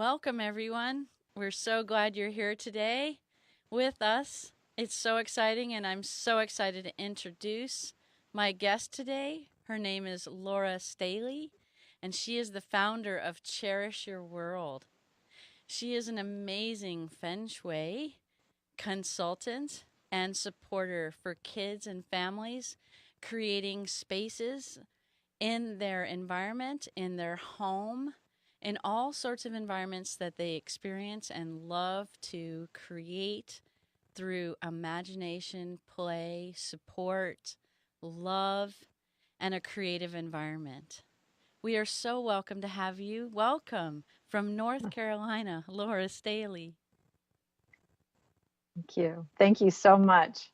Welcome, everyone. We're so glad you're here today with us. It's so exciting, and I'm so excited to introduce my guest today. Her name is Laura Staley, and she is the founder of Cherish Your World. She is an amazing Feng Shui consultant and supporter for kids and families, creating spaces in their environment, in their home, in all sorts of environments that they experience and love to create through imagination, play, support, love, and a creative environment. We are so welcome to have you. Welcome from North Carolina, Laura Staley. Thank you. Thank you so much.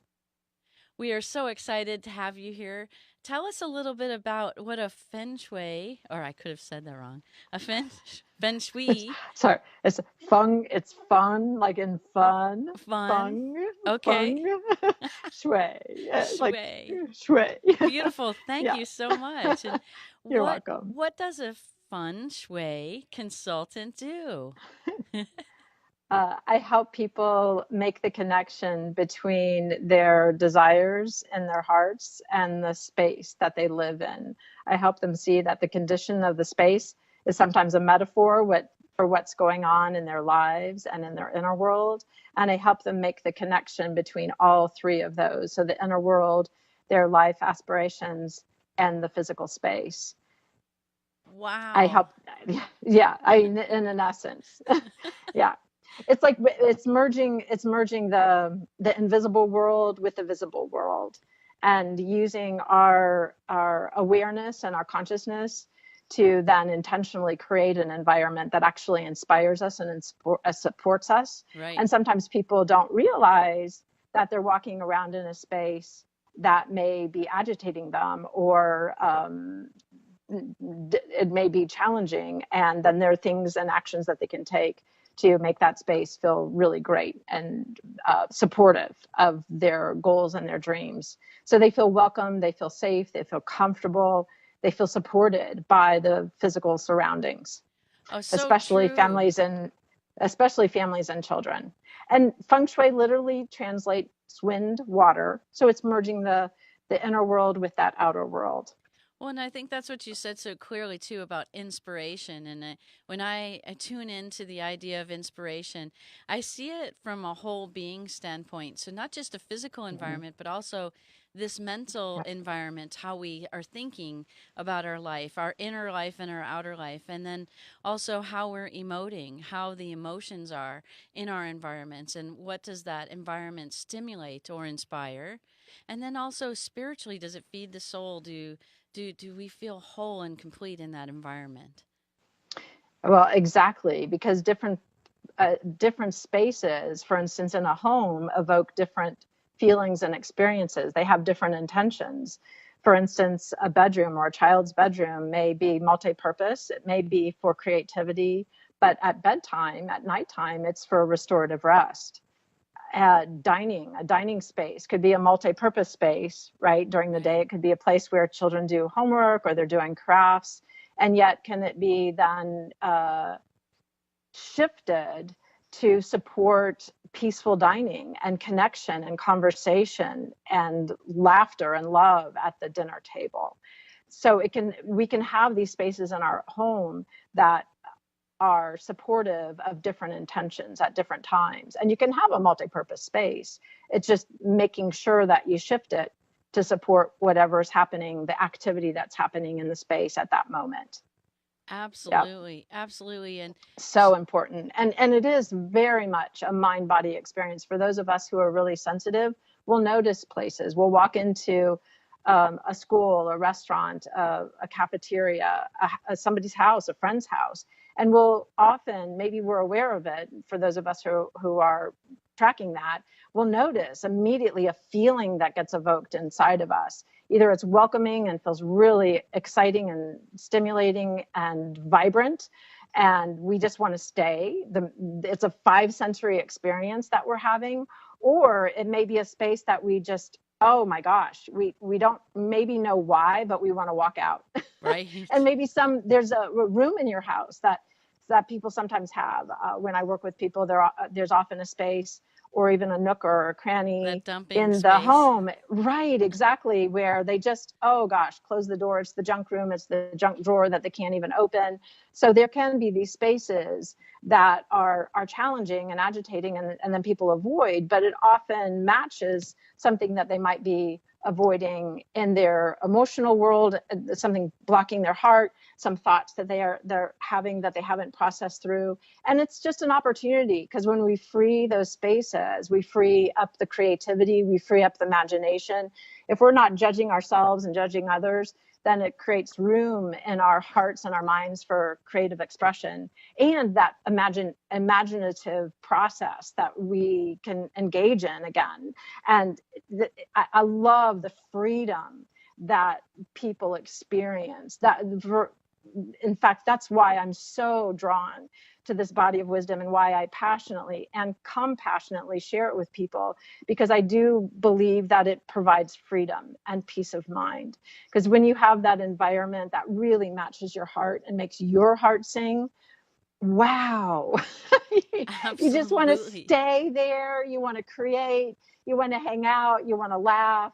We are so excited to have you here. Tell us a little bit about what a feng shui, or I could have said that wrong, a feng shui Sorry, it's fung, it's fun, like in fun. fun. Fung, Okay, fung, shui, like shui. shui. Beautiful. Thank Yeah, you so much. And you're what welcome. what does a feng shui consultant do? I help people make the connection between their desires and their hearts and the space that they live in. I help them see that the condition of the space is sometimes a metaphor for what's going on in their lives and in their inner world. And I help them make the connection between all three of those. So the inner world, their life aspirations, and the physical space. I Wow. help, yeah, in an essence, yeah. It's like it's merging the invisible world with the visible world, and using our awareness and our consciousness to then intentionally create an environment that actually inspires us and supports us. Right. And sometimes people don't realize that they're walking around in a space that may be agitating them, or it may be challenging, and then there are things and actions that they can take to make that space feel really great and supportive of their goals and their dreams. So they feel welcome, they feel safe, they feel comfortable, they feel supported by the physical surroundings, Oh, so especially true. families and children. And feng shui literally translates wind, water, so it's merging the inner world with that outer world. Well, and I think that's what you said so clearly too about inspiration. And when I tune into the idea of inspiration, I see it from a whole being standpoint. So not just a physical Mhm. environment, but also this mental Yep. environment, how we are thinking about our life, our inner life and our outer life, and then also how we're emoting, how the emotions are in our environments, and what does that environment stimulate or inspire. And then also spiritually, does it feed the soul? Do we feel whole and complete in that environment? Well, exactly, because different spaces, for instance, in a home, evoke different feelings and experiences. They have different intentions. For instance, a bedroom or a child's bedroom may be multi-purpose. It may be for creativity, but at bedtime, at nighttime, it's for restorative rest. A dining space could be a multi-purpose space, right? During the day, Right. it could be a place where children do homework or they're doing crafts. And yet, can it be then shifted to support peaceful dining and connection and conversation and laughter and love at the dinner table? So we can have these spaces in our home that are supportive of different intentions at different times. And you can have a multi-purpose space. It's just making sure that you shift it to support whatever's happening, the activity that's happening in the space at that moment. Yeah, Absolutely. Absolutely. And so important. And it is very much a mind body experience. For those of us who are really sensitive, we'll notice places. We'll walk into a school, a restaurant, a cafeteria, somebody's house, a friend's house, and we'll often, maybe we're aware of it, for those of us who are tracking that, we'll notice immediately a feeling that gets evoked inside of us. Either it's welcoming and feels really exciting and stimulating and vibrant, and we just want to stay. It's a five sensory experience that we're having, or it may be a space that we just, oh my gosh, we don't maybe know why, but we want to walk out. right. And maybe there's a room in your house that that people sometimes have. When I work with people, there's often a space or even a nook or a cranny That dumping in the space. home, right, exactly, where they just, oh gosh, close the door, it's the junk room, it's the junk drawer that they can't even open. So there can be these spaces that are challenging and agitating, and then people avoid, but it often matches something that they might be avoiding in their emotional world, something blocking their heart, some thoughts that they're having that they haven't processed through. And it's just an opportunity, because when we free those spaces, we free up the creativity, we free up the imagination. If we're not judging ourselves and judging others, then it creates room in our hearts and our minds for creative expression and that imaginative process that we can engage in again. And I love the freedom that people experience. In fact, that's why I'm so drawn to this body of wisdom, and why I passionately and compassionately share it with people, because I do believe that it provides freedom and peace of mind. Because when you have that environment that really matches your heart and makes your heart sing, wow. You just want to Absolutely. stay there, you want to create, you want to hang out, you want to laugh,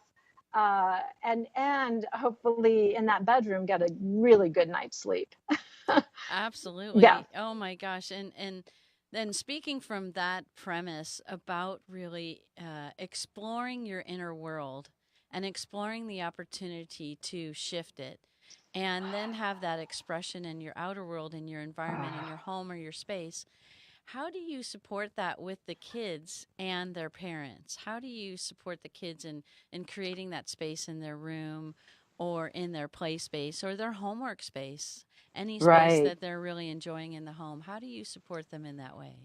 and hopefully in that bedroom get a really good night's sleep. Yeah. Absolutely. Oh my gosh. And then speaking from that premise about really exploring your inner world and exploring the opportunity to shift it, and then have that expression in your outer world, in your environment, in your home or your space. How do you support that with the kids and their parents? How do you support the kids in creating that space in their room or in their play space or their homework space? Any space Right. that they're really enjoying in the home. How do you support them in that way?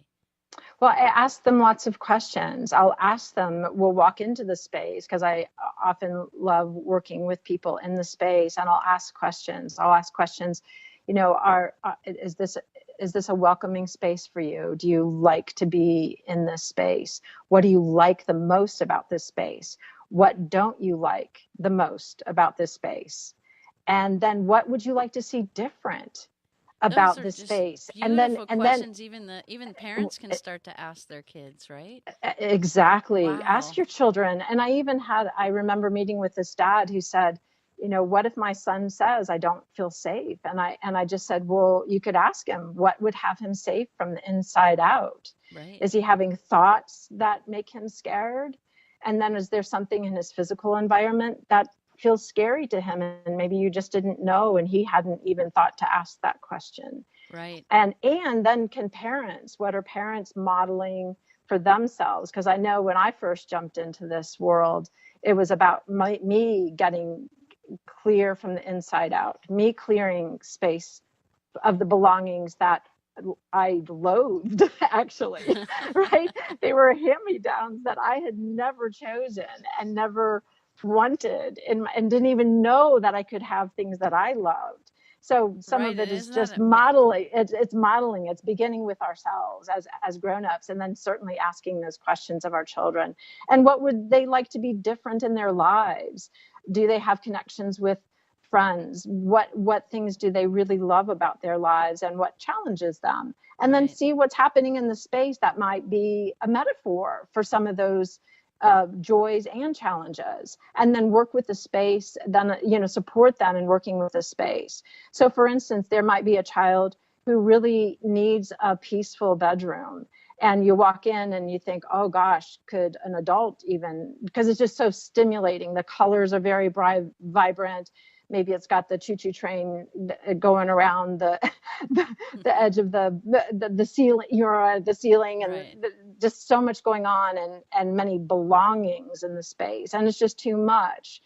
Well, I ask them lots of questions. I'll ask them, we'll walk into the space, because I often love working with people in the space, and I'll ask questions. I'll ask questions, is this a welcoming space for you? Do you like to be in this space? What do you like the most about this space? What don't you like the most about this space? And then what would you like to see different Those about are this just space? beautiful questions. Even parents can start to ask their kids, right? Exactly. Ask Wow. your children. And I remember meeting with this dad who said, what if my son says I don't feel safe? And I just said, well, you could ask him what would have him safe from the inside out. Right. Is he having thoughts that make him scared? And then is there something in his physical environment that feels scary to him? And maybe you just didn't know, and he hadn't even thought to ask that question. Right. And then what are parents modeling for themselves? Because I know when I first jumped into this world, it was about me getting clear from the inside out, me clearing space of the belongings that I loathed, actually, right? They were hand-me-downs that I had never chosen and never wanted, and didn't even know that I could have things that I loved. So some Right. of it And is isn't that just modeling. It's modeling. It's beginning with ourselves as grown-ups, and then certainly asking those questions of our children. And what would they like to be different in their lives? Do they have connections with friends? What things do they really love about their lives, and what challenges them? And then right? see what's happening in the space that might be a metaphor for some of those joys and challenges, and then work with the space, then support them in working with the space. So for instance, there might be a child who really needs a peaceful bedroom, and you walk in and you think, oh gosh, could an adult even, because it's just so stimulating, the colors are very bright, vibrant. Maybe it's got the choo-choo train going around the, the edge of the ceiling, the ceiling, and Right. just so much going on, and many belongings in the space, and it's just too much.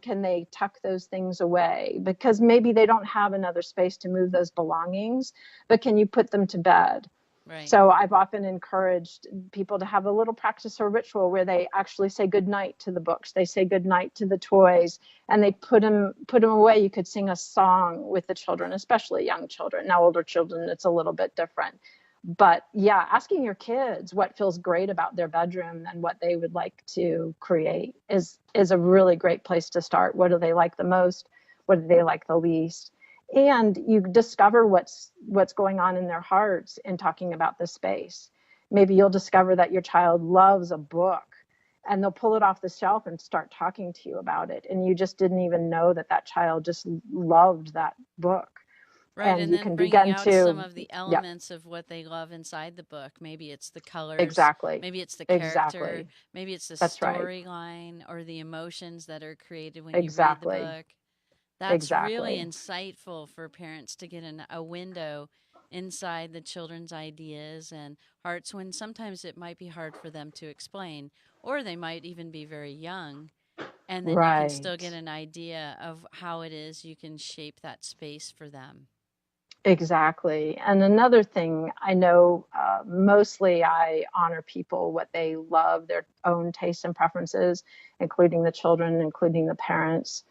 Can they tuck those things away? Because maybe they don't have another space to move those belongings, but can you put them to bed? Right. So I've often encouraged people to have a little practice or ritual where they actually say goodnight to the books. They say goodnight to the toys, and they put them away. You could sing a song with the children, especially young children. Now older children, it's a little bit different. But yeah, asking your kids what feels great about their bedroom and what they would like to create is a really great place to start. What do they like the most? What do they like the least? And you discover what's going on in their hearts in talking about the space. Maybe you'll discover that your child loves a book, and they'll pull it off the shelf and start talking to you about it, and you just didn't even know that that child just loved that book. Right, And and you then can bringing begin out some to, of the yeah, elements of what they love inside the book. Maybe it's the colors, exactly, maybe it's the character, exactly, maybe it's the that's right, storyline or the emotions that are created when you read the exactly, book. That's really exactly, insightful for parents to get a window inside the children's ideas and hearts when sometimes it might be hard for them to explain, or they might even be very young. And then you can still get right. an idea of how it is you can shape that space for them. Exactly. And another thing, I know mostly I honor people what they love, their own tastes and preferences, including the children, including the parents.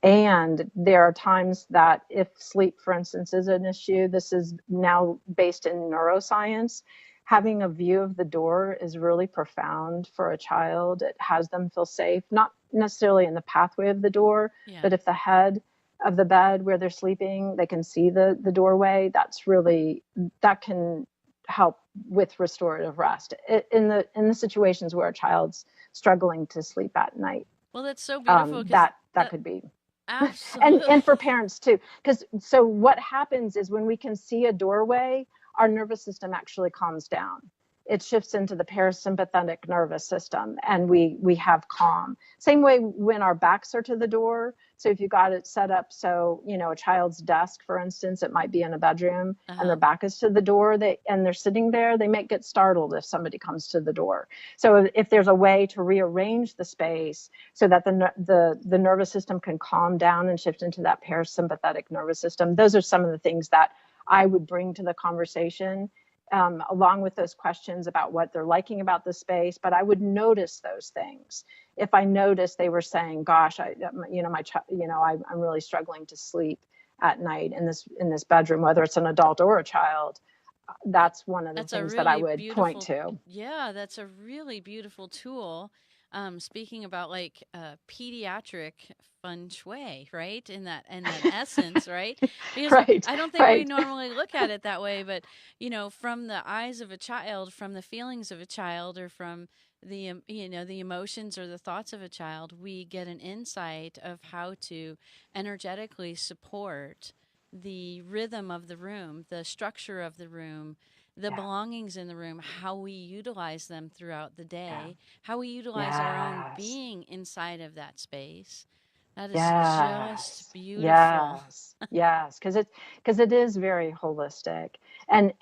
And there are times that if sleep, for instance, is an issue, this is now based in neuroscience. Having a view of the door is really profound for a child. It has them feel safe, not necessarily in the pathway of the door, Yeah. but if the head of the bed where they're sleeping, they can see the doorway. That's really, that can help with restorative rest in the situations where a child's struggling to sleep at night. Well, that's so beautiful because That could be, and for absolutely. parents too, because so what happens is when we can see a doorway, our nervous system actually calms down. It shifts into the parasympathetic nervous system, and we have calm. Same way when our backs are to the door. So if you got it set up so, you know, a child's desk, for instance, it might be in a bedroom and their Uh-huh. back is to the door, and they're sitting there, they might get startled if somebody comes to the door. So if there's a way to rearrange the space so that the nervous system can calm down and shift into that parasympathetic nervous system, those are some of the things that I would bring to the conversation, along with those questions about what they're liking about the space. But I would notice those things. If I noticed they were saying, "Gosh, I'm really struggling to sleep at night in this bedroom," whether it's an adult or a child, That that's one of the that's a things that I really would point beautiful, to. yeah, that's a really beautiful tool. Speaking about like pediatric feng shui, right? In that essence, right? Because Right, I don't think we right. normally look at it that way, but from the eyes of a child, from the feelings of a child, or from the emotions or the thoughts of a child, we get an insight of how to energetically support the rhythm of the room, the structure of the room, the Yeah, belongings in the room, how we utilize them throughout the yeah. day, how we utilize our own Yes. being inside of that space. That is just Yes. beautiful. Yes. Yes. Because it is very holistic. And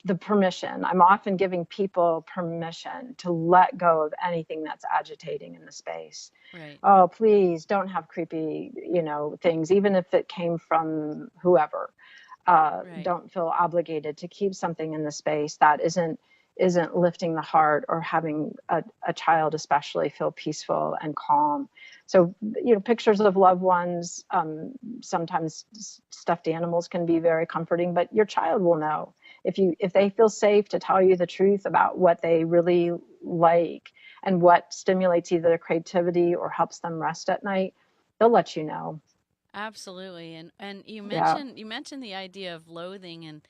the permission. I'm often giving people permission to let go of anything that's agitating in the space. Right, Oh, please don't have creepy, things, even if it came from whoever. right. Don't feel obligated to keep something in the space that isn't lifting the heart or having a child especially feel peaceful and calm. So, pictures of loved ones, sometimes stuffed animals can be very comforting, but your child will know if they feel safe to tell you the truth about what they really like and what stimulates either their creativity or helps them rest at night, they'll let you know. Absolutely. And you Yeah. mentioned you mentioned the idea of loathing, and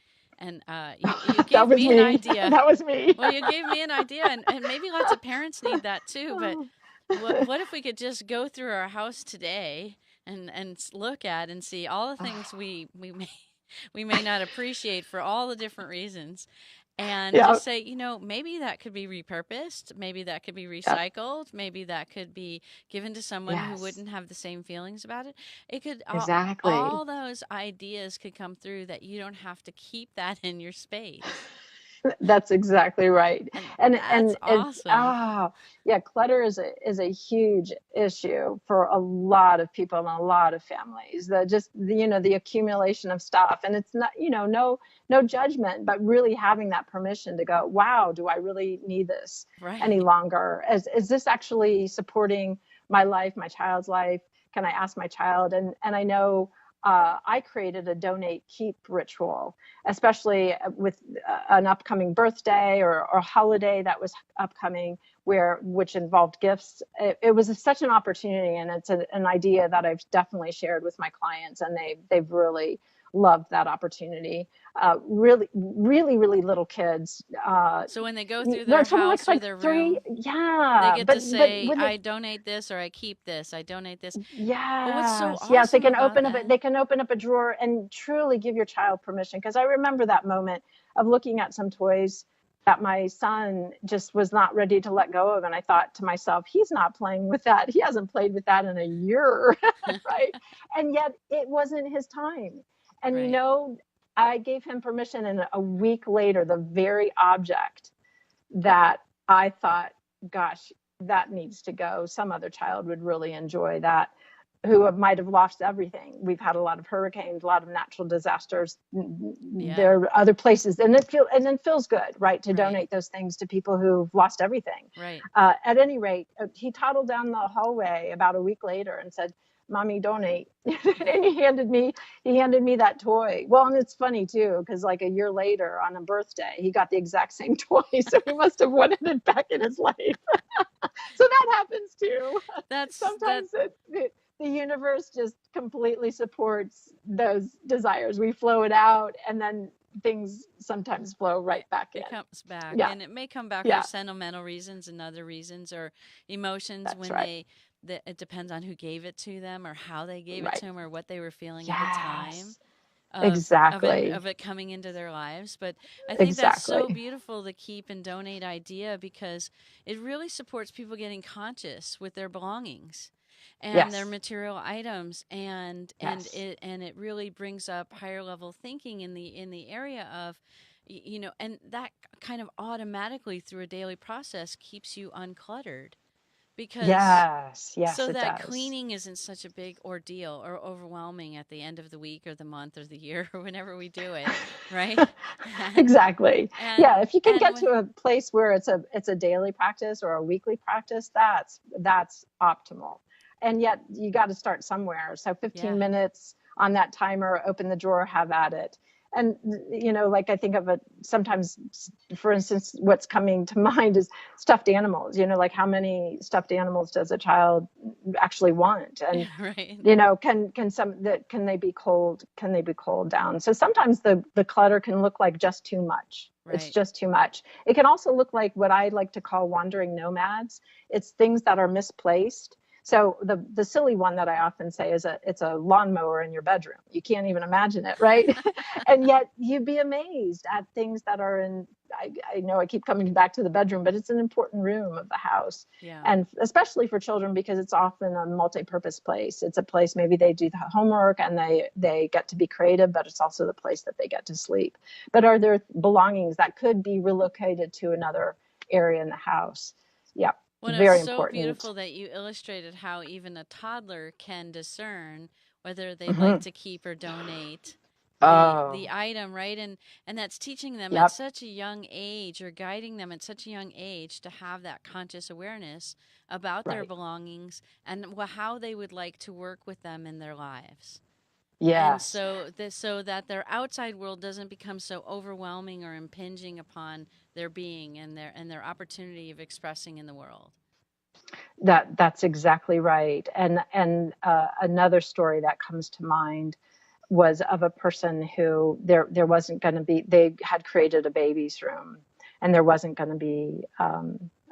you That gave was me an me. idea. That was me. Well, you gave me an idea, and maybe lots of parents need that too. But what if we could just go through our house today and look at and see all the things we may we may not appreciate for all the different reasons, and Yeah. just say, maybe that could be repurposed, maybe that could be Yeah. recycled, maybe that could be given to someone who Yes. wouldn't have the same feelings about it. It could Exactly. all those ideas could come through that you don't have to keep that in your space. That's exactly right. And And that's awesome. yeah, clutter is a huge issue for a lot of people and a lot of families. The accumulation of stuff, and it's not, no judgment, but really having that permission to go, wow, do I really need this any Right. longer? Is this actually supporting my life, my child's life? Can I ask my child? And I know I created a donate keep ritual, especially with an upcoming birthday or holiday that was upcoming. which involved gifts. It was such an opportunity, and it's an idea that I've definitely shared with my clients, and they've really loved that opportunity. Really, really, really little kids. So when they go through their house or their room, they yeah, get to but say, when I donate this, or I keep this, I donate this. But what's so yes, they awesome can about open up that? they can open up a drawer and truly give your child permission. Because I remember that moment of looking at some toys that my son just was not ready to let go of, and I thought to myself, he's not playing with that. He hasn't played with that in a year, right? And yet it wasn't his time. And Right. I gave him permission, and a week later, the very object that I thought, gosh, that needs to go. Some other child would really enjoy that, who might have lost everything. We've had a lot of hurricanes, a lot of natural disasters. Yeah. There are other places, and it feels good, right, to Right. donate those things to people who've lost everything. Right. At any rate, he toddled down the hallway about a week later and said, "Mommy, donate." And he handed me that toy. Well, and it's funny too, because like a year later on a birthday, he got the exact same toy. So he must have wanted it back in his life. So that happens too. That. Sometimes the universe just completely supports those desires. We flow it out, and then things sometimes flow right back in. It comes back, Yeah, and it may come back for yeah, sentimental reasons and other reasons, or emotions that's when right. it depends on who gave it to them, or how they gave it to Right. them, or what they were feeling at the time Yes, exactly. of it coming into their lives. But I think that's so Exactly. beautiful, the keep and donate idea, because it really supports people getting conscious with their belongings and their Yes, material items, yes, and it really brings up higher level thinking in the area of, and that kind of automatically through a daily process keeps you uncluttered, because yes, yes, so it that does. cleaning isn't such a big ordeal or overwhelming at the end of the week or the month or the year or whenever we do it, right? and Exactly. and Yeah, if you can and get when to a place where it's a daily practice or a weekly practice, that's optimal. And yet you got to start somewhere. So Yeah. 15 minutes on that timer, open the drawer, have at it. And like I think of it sometimes, for instance, what's coming to mind is stuffed animals. Like how many stuffed animals does a child actually want? And Right. can they be cold, down? So sometimes the clutter can look like just too much. It's Right. just too much. It can also look like what I like to call wandering nomads. It's things that are misplaced. So the silly one that I often say is it's a lawnmower in your bedroom. You can't even imagine it, right? And yet you'd be amazed at things that are in. I know I keep coming back to the bedroom, but it's an important room of the house, Yeah. and especially for children, because it's often a multi-purpose place. It's a place maybe they do the homework and they get to be creative, but it's also the place that they get to sleep. But are there belongings that could be relocated to another area in the house? Yeah, Well, it's very so important. beautiful that you illustrated how even a toddler can discern whether they'd like Mm-hmm. to keep or donate the Oh, item, right? And that's teaching them at yep, such a young age, or guiding them at such a young age to have that conscious awareness about their right. belongings and how they would like to work with them in their lives. And Yes. so that their outside world doesn't become so overwhelming or impinging upon their being and their opportunity of expressing in the world. That's exactly right. And another story that comes to mind was of a person who there wasn't going to be. They had created a baby's room, and there wasn't going to be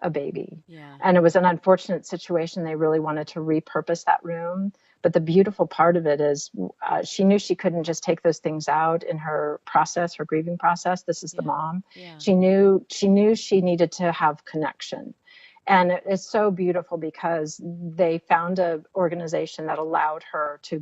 a baby. Yeah. And it was an unfortunate situation. They really wanted to repurpose that room. But the beautiful part of it is she knew she couldn't just take those things out in her process, her grieving process. This is the Yeah. mom. Yeah. She knew she needed to have connection. And it's so beautiful because they found an organization that allowed her to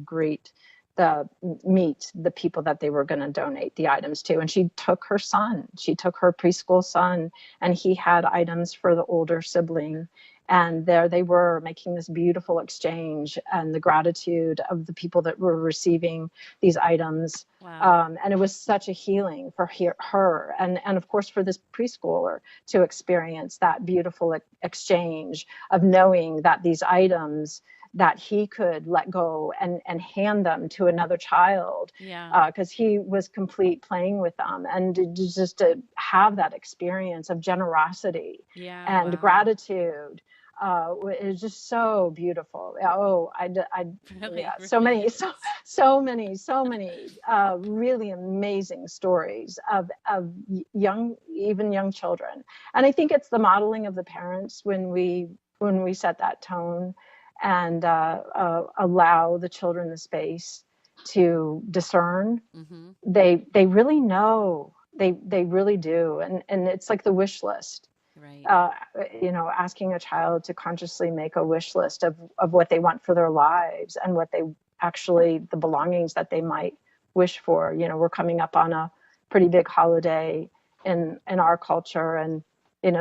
meet the people that they were going to donate the items to. And she took her preschool son, and he had items for the older sibling. And there they were, making this beautiful exchange, and the gratitude of the people that were receiving these items. Wow. And it was such a healing for her, and of course for this preschooler to experience that beautiful exchange of knowing that these items that he could let go and hand them to another child, Yeah. because he was complete playing with them, and just to have that experience of generosity Yeah. and Wow. gratitude is just so beautiful. Oh, Really, yeah, so really many, is. so many really amazing stories of even young children. And I think it's the modeling of the parents when we set that tone and allow the children the space to discern. Mm-hmm. They really know. They really do. And it's like the wish list. Right. uh, Asking a child to consciously make a wish list of what they want for their lives and what they actually, the belongings that they might wish for. We're coming up on a pretty big holiday in our culture, and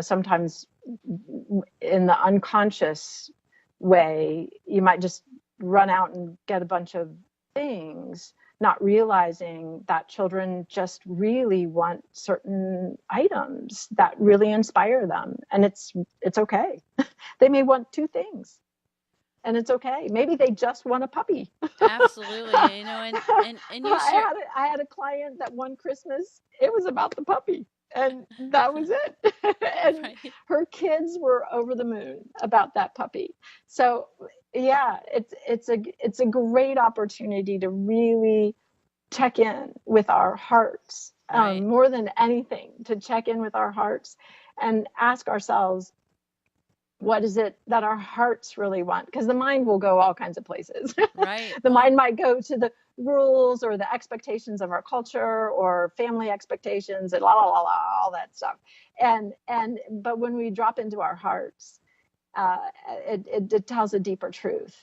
sometimes in the unconscious way, you might just run out and get a bunch of things, not realizing that children just really want certain items that really inspire them. And it's okay. They may want two things, and it's okay. Maybe they just want a puppy. Absolutely. And you share. I had a client that one Christmas, it was about the puppy, and that was it. And Right. her kids were over the moon about that puppy. So yeah, it's a great opportunity to really check in with our hearts, Right. more than anything, to check in with our hearts and ask ourselves, what is it that our hearts really want? Because the mind will go all kinds of places. Right. The Well, mind might go to the rules or the expectations of our culture or family expectations and la la la la, all that stuff. But when we drop into our hearts, uh, it tells a deeper truth.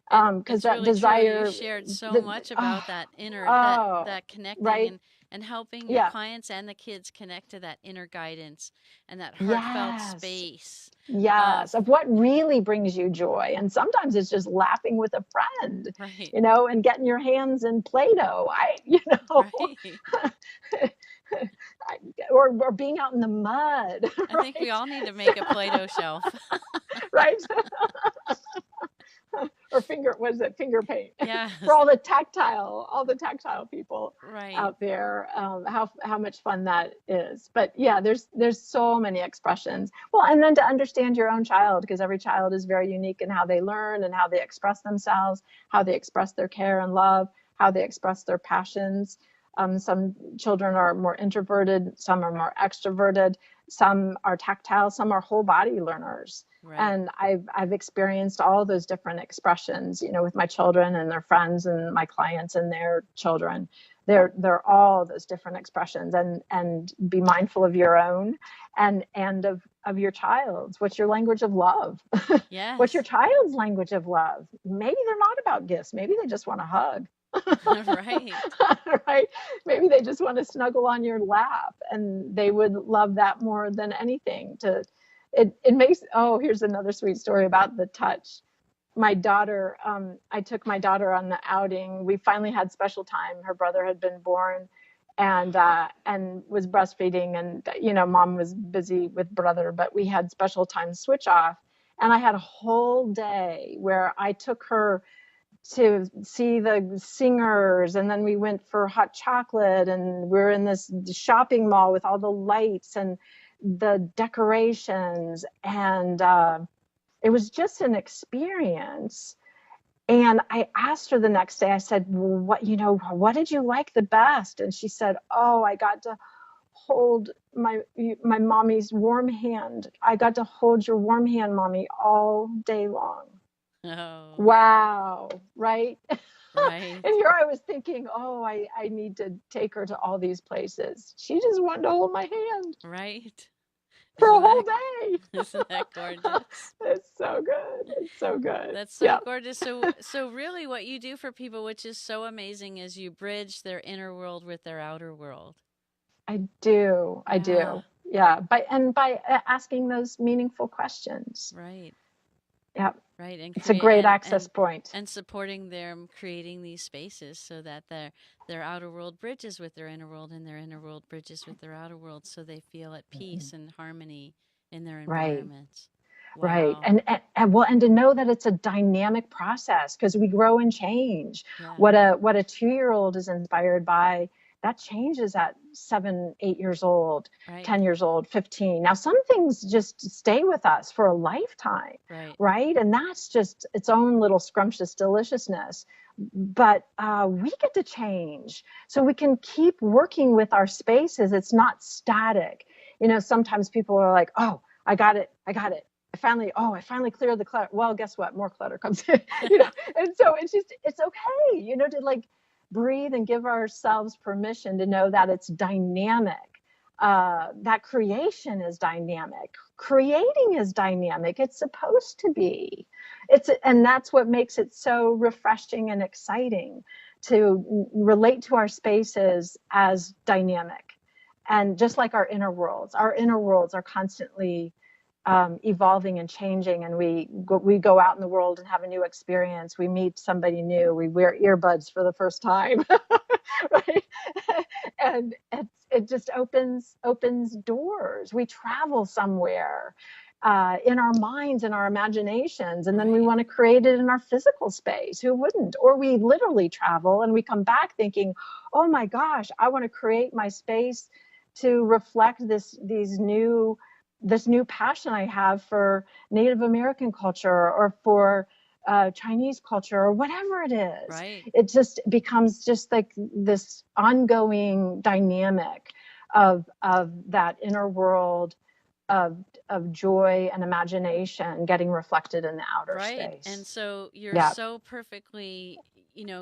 Because it's that really true. You desire, shared so the much oh, about that inner oh, that connecting right, and helping your yeah, clients and the kids connect to that inner guidance and that heartfelt yes. space of Yes, of what really brings you joy. And sometimes it's just laughing with a friend, right. and getting your hands in Play-Doh. Right. Or being out in the mud, I think we right? all need to make a Play-Doh shelf. Right? Or finger paint for Yes. all the tactile people Right. out there. How much fun that is. But yeah, there's so many expressions. Well, and then to understand your own child, because every child is very unique in how they learn and how they express themselves, how they express their care and love, how they express their passions. Some children are more introverted, some are more extroverted, some are tactile, some are whole body learners. Right. And I've experienced all those different expressions, with my children and their friends and my clients and their children. They're all those different expressions, and be mindful of your own and of your child's. What's your language of love? What's your Yes. child's language of love? Maybe they're not about gifts. Maybe they just want a hug. Right. Right? Maybe they just want to snuggle on your lap, and they would love that more than anything. It makes, oh, here's another sweet story about the touch. My daughter, I took my daughter on the outing. We finally had special time. Her brother had been born, and was breastfeeding, and mom was busy with brother, but we had special time switch off. And I had a whole day where I took her to see the singers, and then we went for hot chocolate, and we're in this shopping mall with all the lights and the decorations, and it was just an experience. And I asked her the next day, I said, well, what did you like the best? And she said, oh, I got to hold my mommy's warm hand. I got to hold your warm hand, mommy, all day long. Oh, Wow, right? right. And here I was thinking, oh, I need to take her to all these places. She just wanted to hold my hand Right. for a Isn't whole that day. isn't that gorgeous? It's so good. It's so good. That's so Yeah, gorgeous. So really what you do for people, which is so amazing, is you bridge their inner world with their outer world. I do. I Yeah. do. Yeah, by asking those meaningful questions. Right. Yeah, Right. And it's a create great access point. and supporting them creating these spaces so that their outer world bridges with their inner world and their inner world bridges with their outer world so they feel at peace and harmony in their Right. environments. Right. Wow. And well, and to know that it's a dynamic process because we grow and change. Yeah. What a 2-year-old is inspired by, that changes at 7, 8 years old, Right. 10 years old, 15. Now, some things just stay with us for a lifetime, Right. right? And that's just its own little scrumptious deliciousness. But we get to change. So we can keep working with our spaces. It's not static. Sometimes people are like, oh, I got it. I got it. I finally cleared the clutter. Well, guess what? More clutter comes in, and so it's okay, to like breathe and give ourselves permission to know that it's dynamic. That creation is dynamic. Creating is dynamic. It's supposed to be. And that's what makes it so refreshing and exciting to relate to our spaces as dynamic. And just like our inner worlds are constantly evolving and changing, and we go out in the world and have a new experience. We meet somebody new. We wear earbuds for the first time, right? And it just opens doors. We travel somewhere in our minds and our imaginations, and then we Right. want to create it in our physical space. Who wouldn't? Or we literally travel and we come back thinking, oh my gosh, I want to create my space to reflect this new passion I have for Native American culture or for Chinese culture or whatever it is. Right. It just becomes just like this ongoing dynamic of that inner world of joy and imagination getting reflected in the outer Right. And space. so you're Yeah. so perfectly,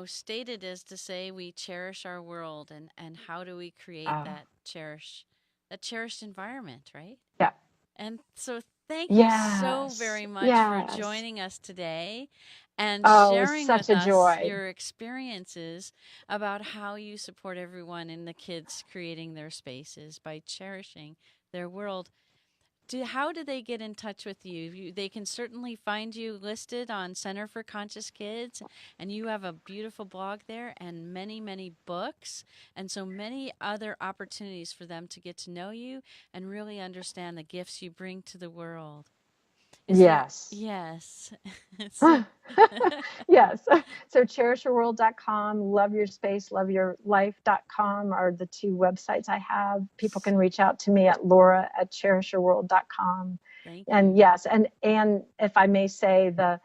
stated as to say we cherish our world, and how do we create Oh, that cherished environment, right? yeah. And so thank you so Yes. very much for Yes. joining us today and Oh, it was sharing such with a us joy. your experiences about how you support everyone and the kids creating their spaces by cherishing their world. How do they get in touch with you? They can certainly find you listed on Center for Conscious Kids, and you have a beautiful blog there and many, many books, and so many other opportunities for them to get to know you and really understand the gifts you bring to the world. Is there, Yes. yes. So, Yes. So cherishyourworld.com, loveyourspaceleveyourlife.com are the two websites I have. People can reach out to me at laura@cherishyourworld.com. thank And you. yes, and if I may say, the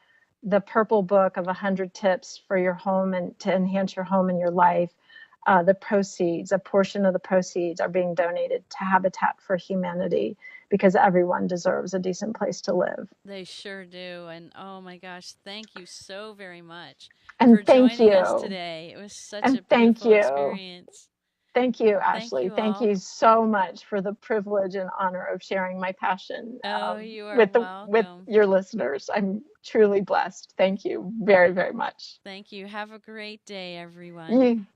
purple book of 100 tips for your home and to enhance your home and your life, a portion of the proceeds are being donated to Habitat for Humanity because everyone deserves a decent place to live. They sure do. And oh my gosh, thank you so very much for And thank joining us you. today. It was such And a thank beautiful you. experience. Thank you, Thank Ashley. you Thank all. you so much for the privilege and honor of sharing my passion Oh, you are with welcome. your listeners. I'm truly blessed. Thank you very, very much. Thank you. Have a great day, everyone. You